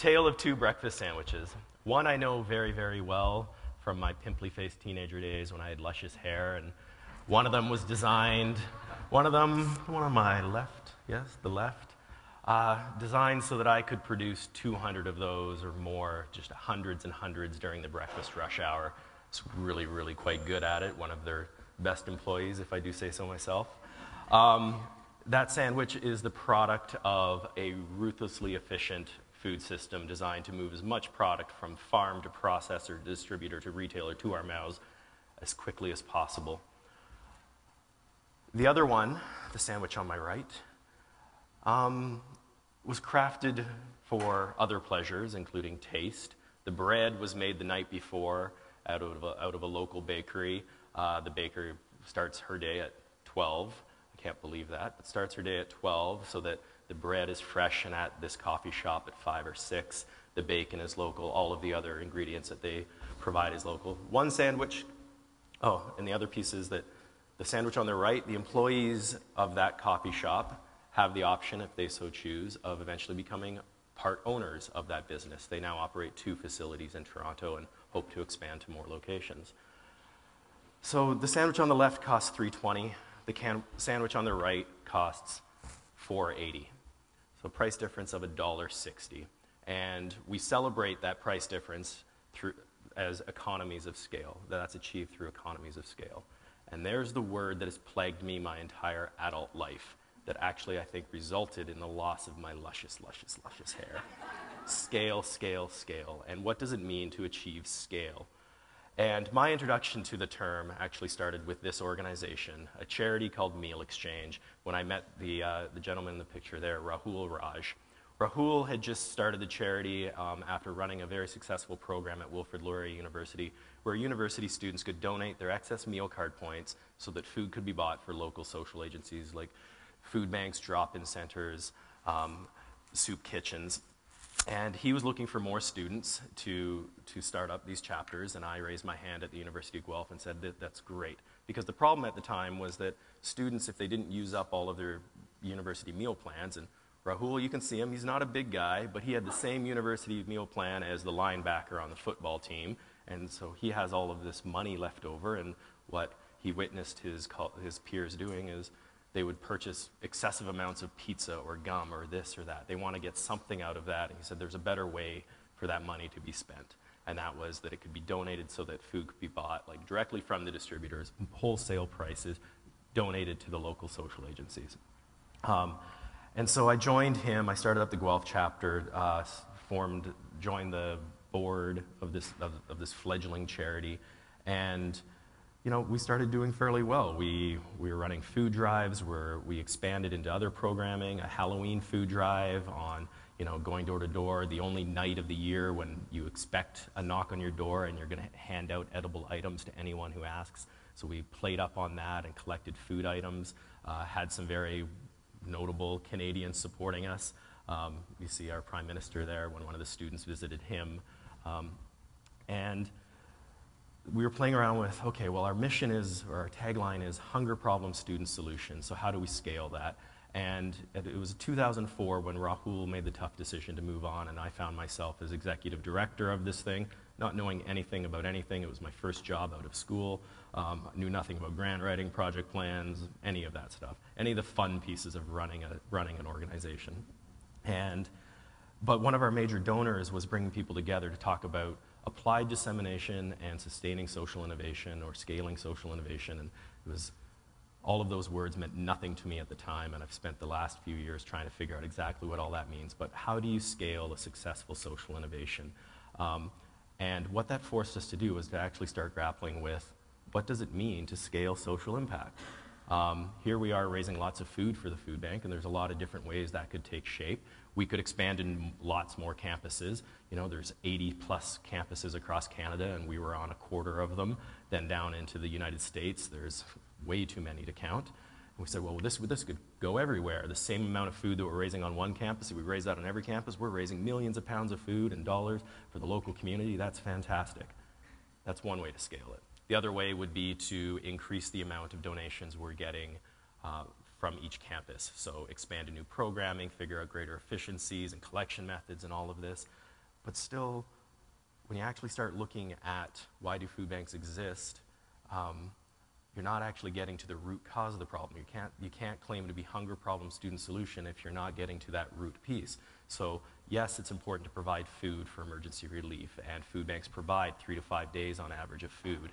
tale of two breakfast sandwiches. One I know very, very well from my pimply-faced teenager days when I had luscious hair, and one of them was designed, one on my left, yes, the left, designed so that I could produce 200 of those or more, just hundreds and hundreds during the breakfast rush hour. It's really, really quite good at it, one of their best employees, if I do say so myself. That sandwich is the product of a ruthlessly efficient food system designed to move as much product from farm to processor, distributor to retailer to our mouths as quickly as possible. The other one, the sandwich on my right, was crafted for other pleasures, including taste. The bread was made the night before out of a local bakery. The baker starts her day at 12. I can't believe that, but starts her day at 12 so that the bread is fresh, and at this coffee shop at 5 or 6, the bacon is local. All of the other ingredients that they provide is local. One sandwich, and the other piece is that the sandwich on the right, the employees of that coffee shop have the option, if they so choose, of eventually becoming part owners of that business. They now operate 2 facilities in Toronto and hope to expand to more locations. So the sandwich on the left costs $3.20. The sandwich on the right costs $4.80. So price difference of $1.60. And we celebrate that price difference as economies of scale. That's achieved through economies of scale. And there's the word that has plagued me my entire adult life that actually I think resulted in the loss of my luscious, luscious, luscious hair. Scale, scale, scale. And what does it mean to achieve scale? And my introduction to the term actually started with this organization, a charity called Meal Exchange, when I met the gentleman in the picture there, Rahul Raj. Rahul had just started the charity after running a very successful program at Wilfrid Laurier University, where university students could donate their excess meal card points so that food could be bought for local social agencies like food banks, drop-in centers, soup kitchens. And he was looking for more students to start up these chapters, and I raised my hand at the University of Guelph and said that's great. Because the problem at the time was that students, if they didn't use up all of their university meal plans, and Rahul, you can see him, he's not a big guy, but he had the same university meal plan as the linebacker on the football team, and so he has all of this money left over, and what he witnessed his peers doing is they would purchase excessive amounts of pizza or gum or this or that. They want to get something out of that. And he said there's a better way for that money to be spent. And that was that it could be donated so that food could be bought like directly from the distributors, wholesale prices, donated to the local social agencies. And so I joined him. I started up the Guelph chapter, joined the board of this fledgling charity, and we started doing fairly well. We were running food drives where we expanded into other programming, a Halloween food drive on, going door to door, the only night of the year when you expect a knock on your door and you're going to hand out edible items to anyone who asks. So we played up on that and collected food items, had some very notable Canadians supporting us. You see our Prime Minister there when one of the students visited him. And we were playing around with, okay, well, our mission is, or our tagline is, hunger problem student solution. So how do we scale that? And it was 2004 when Rahul made the tough decision to move on, and I found myself as executive director of this thing, not knowing anything about anything. It was my first job out of school. I knew nothing about grant writing, project plans, any of that stuff, any of the fun pieces of running an organization. But one of our major donors was bringing people together to talk about applied dissemination and sustaining social innovation or scaling social innovation, and it was all of those words meant nothing to me at the time, and I've spent the last few years trying to figure out exactly what all that means. But how do you scale a successful social innovation? And what that forced us to do was to actually start grappling with what does it mean to scale social impact? Here we are raising lots of food for the food bank, and there's a lot of different ways that could take shape. We could expand in lots more campuses. There's 80+ campuses across Canada, and we were on a quarter of them. Then down into the United States, there's way too many to count. And we said, well, this could go everywhere. The same amount of food that we're raising on one campus, if we raise that on every campus, we're raising millions of pounds of food and dollars for the local community. That's fantastic. That's one way to scale it. The other way would be to increase the amount of donations we're getting from each campus. So expand a new programming, figure out greater efficiencies and collection methods and all of this. But still, when you actually start looking at why do food banks exist, you're not actually getting to the root cause of the problem. You can't claim to be hunger problem student solution if you're not getting to that root piece. So yes, it's important to provide food for emergency relief, and food banks provide 3 to 5 days on average of food.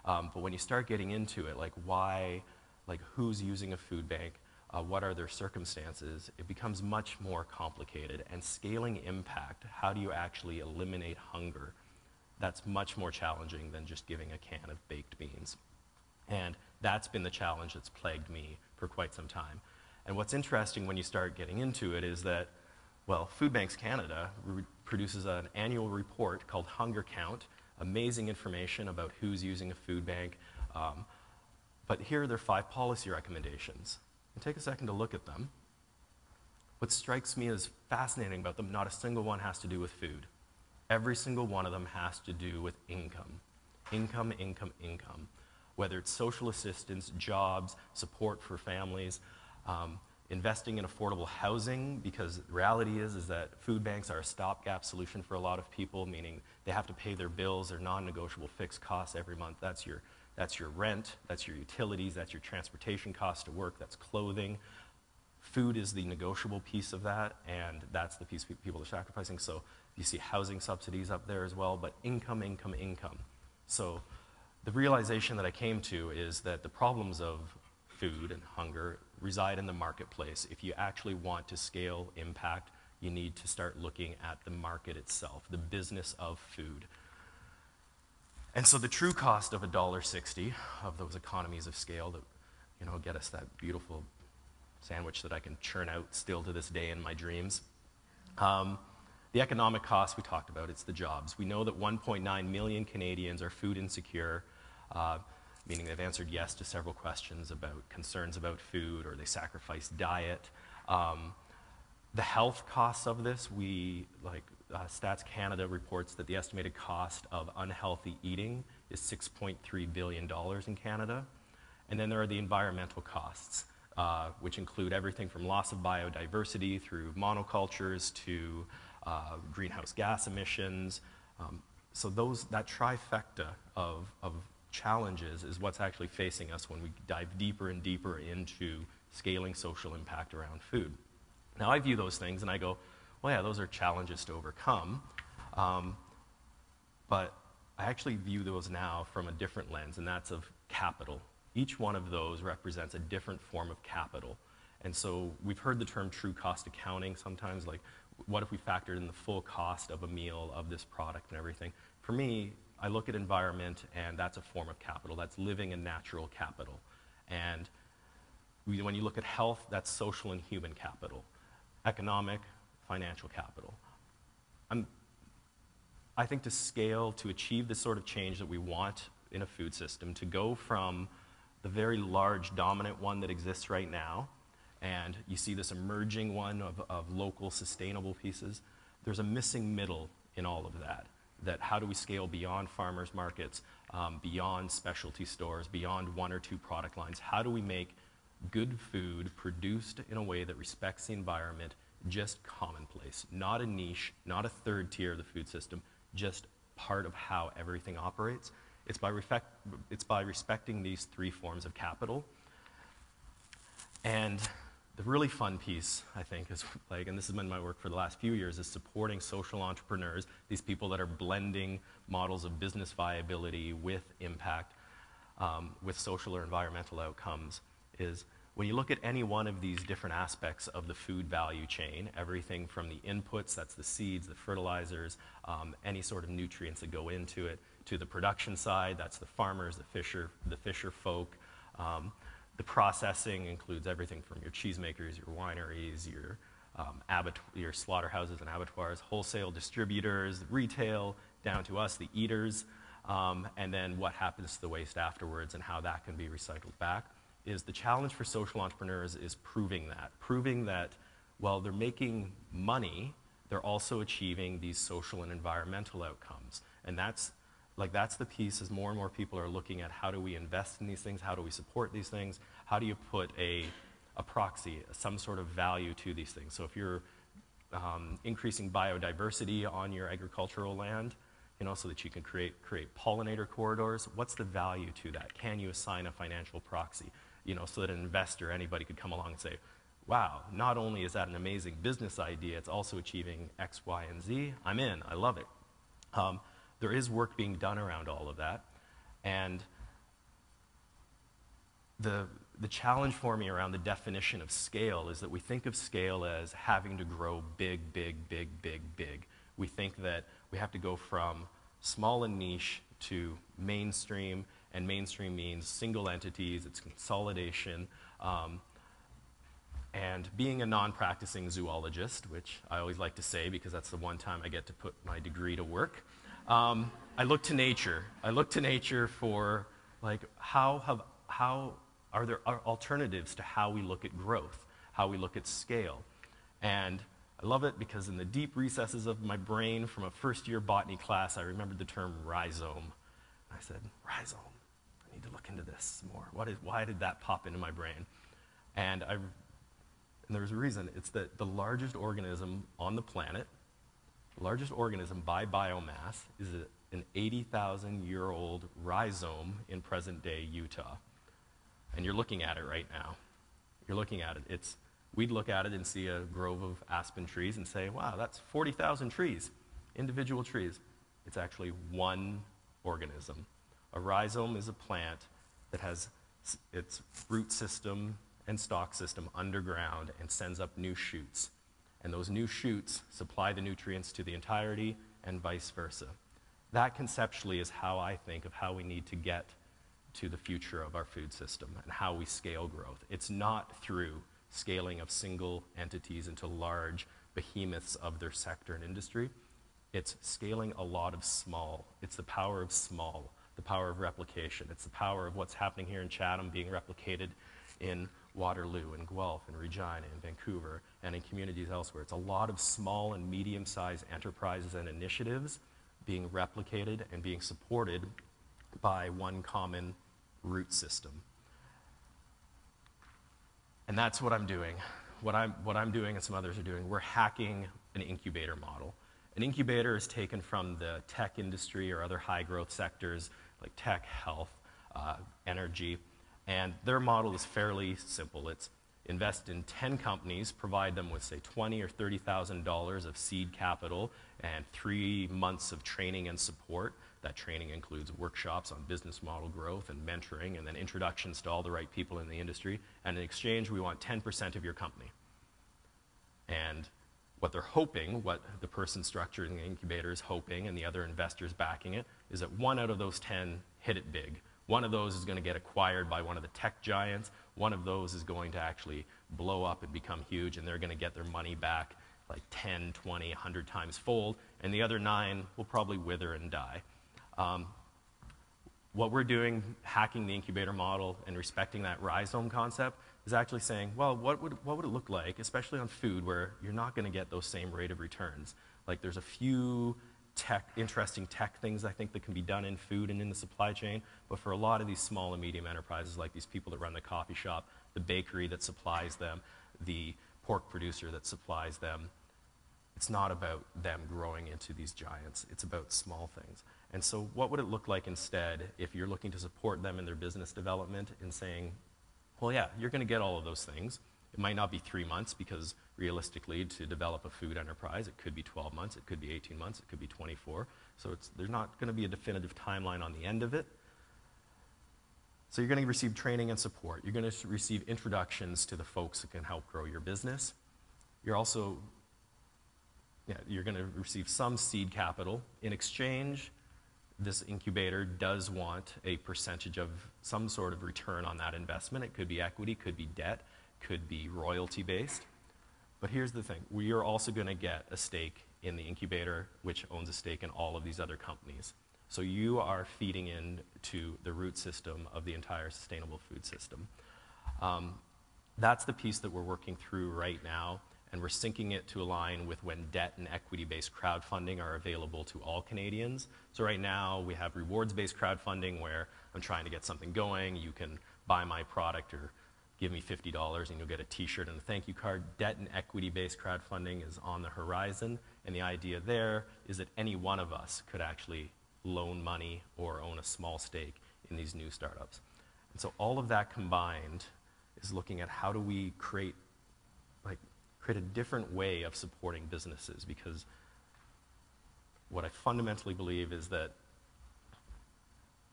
But when you start getting into it, like why, like who's using a food bank, what are their circumstances, it becomes much more complicated. And scaling impact, how do you actually eliminate hunger? That's much more challenging than just giving a can of baked beans. And that's been the challenge that's plagued me for quite some time. And what's interesting when you start getting into it is that, well, Food Banks Canada produces an annual report called Hunger Count, amazing information about who's using a food bank. But here are their 5 policy recommendations. And take a second to look at them. What strikes me as fascinating about them, not a single one has to do with food. Every single one of them has to do with income. Income, income, income. Whether it's social assistance, jobs, support for families, investing in affordable housing, because the reality is that food banks are a stopgap solution for a lot of people, meaning they have to pay their bills, their non-negotiable fixed costs every month. That's your rent, that's your utilities, that's your transportation costs to work, that's clothing. Food is the negotiable piece of that, and that's the piece people are sacrificing. So you see housing subsidies up there as well, but income, income, income. So the realization that I came to is that the problems of food and hunger reside in the marketplace. If you actually want to scale impact, you need to start looking at the market itself, the business of food. And so the true cost of $1.60 of those economies of scale that, you know, get us that beautiful sandwich that I can churn out still to this day in my dreams. The economic cost we talked about, it's the jobs. We know that 1.9 million Canadians are food insecure, meaning they've answered yes to several questions about concerns about food, or they sacrifice diet. The health costs of this, Stats Canada reports that the estimated cost of unhealthy eating is $6.3 billion in Canada. And then there are the environmental costs, which include everything from loss of biodiversity through monocultures to greenhouse gas emissions. So that trifecta of challenges is what's actually facing us when we dive deeper and deeper into scaling social impact around food. Now I view those things and I go, well, yeah, those are challenges to overcome, but I actually view those now from a different lens, and that's of capital. Each one of those represents a different form of capital. And so we've heard the term true cost accounting sometimes, like what if we factored in the full cost of a meal, of this product and everything. For me, I look at environment, and that's a form of capital. That's living and natural capital. And when you look at health, that's social and human capital. Economic, financial capital. I think to scale, to achieve the sort of change that we want in a food system, to go from the very large dominant one that exists right now, and you see this emerging one of local sustainable pieces, there's a missing middle in all of that. That how do we scale beyond farmers markets, beyond specialty stores, beyond 1 or 2 product lines? How do we make good food produced in a way that respects the environment just commonplace, not a niche, not a third tier of the food system, just part of how everything operates? It's by respecting these 3 forms of capital. And the really fun piece, I think, is and this has been my work for the last few years, is supporting social entrepreneurs, these people that are blending models of business viability with impact, with social or environmental outcomes, is when you look at any one of these different aspects of the food value chain, everything from the inputs, that's the seeds, the fertilizers, any sort of nutrients that go into it, to the production side, that's the farmers, the fisher folk. The processing includes everything from your cheesemakers, your wineries, your slaughterhouses and abattoirs, wholesale distributors, retail, down to us, the eaters, and then what happens to the waste afterwards and how that can be recycled back. Is the challenge for social entrepreneurs is proving that while they're making money, they're also achieving these social and environmental outcomes. And that's the piece, as more and more people are looking at how do we invest in these things, how do we support these things, how do you put a proxy, some sort of value to these things. So if you're increasing biodiversity on your agricultural land, so that you can create pollinator corridors. What's the value to that? Can you assign a financial proxy, so that an investor, anybody could come along and say, wow, not only is that an amazing business idea, it's also achieving X, Y, and Z. I'm in. I love it. There is work being done around all of that. And the challenge for me around the definition of scale is that we think of scale as having to grow big, big, big, big, big. We think that we have to go from small and niche to mainstream, and mainstream means single entities, it's consolidation. And being a non-practicing zoologist, which I always like to say because that's the one time I get to put my degree to work, I look to nature. I look to nature for, like, how are there alternatives to how we look at growth, how we look at scale. And I love it because in the deep recesses of my brain from a first-year botany class, I remembered the term rhizome. I said, rhizome, I need to look into this more. Why did that pop into my brain? And there's a reason. It's that the largest organism on the planet, the largest organism by biomass, is an 80,000-year-old rhizome in present-day Utah. And you're looking at it right now. You're looking at it. We'd look at it and see a grove of aspen trees and say, wow, that's 40,000 trees, individual trees. It's actually one organism. A rhizome is a plant that has its root system and stalk system underground and sends up new shoots. And those new shoots supply the nutrients to the entirety and vice versa. That conceptually is how I think of how we need to get to the future of our food system and how we scale growth. It's not through scaling of single entities into large behemoths of their sector and industry. It's scaling a lot of small. It's the power of small, the power of replication. It's the power of what's happening here in Chatham being replicated in Waterloo and Guelph and Regina and Vancouver and in communities elsewhere. It's a lot of small and medium-sized enterprises and initiatives being replicated and being supported by one common root system. And that's what I'm doing. What I'm doing and some others are doing, we're hacking an incubator model. An incubator is taken from the tech industry or other high-growth sectors like tech, health, energy, and their model is fairly simple. It's invest in 10 companies, provide them with, say, $20,000 or $30,000 of seed capital and 3 months of training and support. That training includes workshops on business model growth and mentoring and then introductions to all the right people in the industry. And in exchange, we want 10% of your company. And what they're hoping, what the person structuring the incubator is hoping and the other investors backing it, is that 1 out of those 10 hit it big. 1 of those is going to get acquired by one of the tech giants. 1 of those is going to actually blow up and become huge, and they're going to get their money back like 10, 20, 100 times fold, and the other 9 will probably wither and die. What we're doing, hacking the incubator model and respecting that rhizome concept, is actually saying, well, what would it look like, especially on food, where you're not going to get those same rate of returns? Like, there's a few interesting tech things I think that can be done in food and in the supply chain, but for a lot of these small and medium enterprises, like these people that run the coffee shop, the bakery that supplies them, the pork producer that supplies them, it's not about them growing into these giants. It's about small things. And so what would it look like instead if you're looking to support them in their business development and saying, well, yeah, you're going to get all of those things. It might not be 3 months because realistically to develop a food enterprise, it could be 12 months, it could be 18 months, it could be 24. So there's not going to be a definitive timeline on the end of it. So you're going to receive training and support. You're going to receive introductions to the folks that can help grow your business. You're also, you're going to receive some seed capital. In exchange, this incubator does want a percentage of some sort of return on that investment. It could be equity, could be debt, could be royalty-based. But here's the thing. We are also going to get a stake in the incubator, which owns a stake in all of these other companies. So you are feeding into the root system of the entire sustainable food system. That's the piece that we're working through right now, and we're syncing it to align with when debt and equity-based crowdfunding are available to all Canadians. So right now, we have rewards-based crowdfunding where I'm trying to get something going. You can buy my product or give me $50 and you'll get a t-shirt and a thank you card. Debt and equity-based crowdfunding is on the horizon, and the idea there is that any one of us could actually loan money or own a small stake in these new startups. And so all of that combined is looking at how do we create a different way of supporting businesses, because what I fundamentally believe is that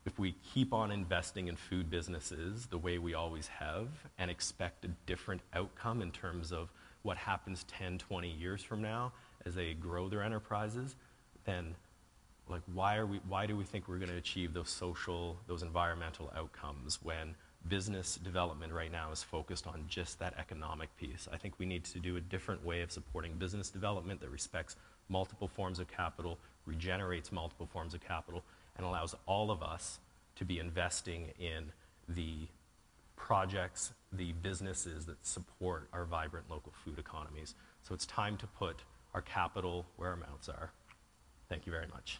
if we keep on investing in food businesses the way we always have and expect a different outcome in terms of what happens 10, 20 years from now as they grow their enterprises, then why do we think we're going to achieve those social, those environmental outcomes when business development right now is focused on just that economic piece? I think we need to do a different way of supporting business development that respects multiple forms of capital, regenerates multiple forms of capital, and allows all of us to be investing in the projects, the businesses that support our vibrant local food economies. So it's time to put our capital where our mouths are. Thank you very much.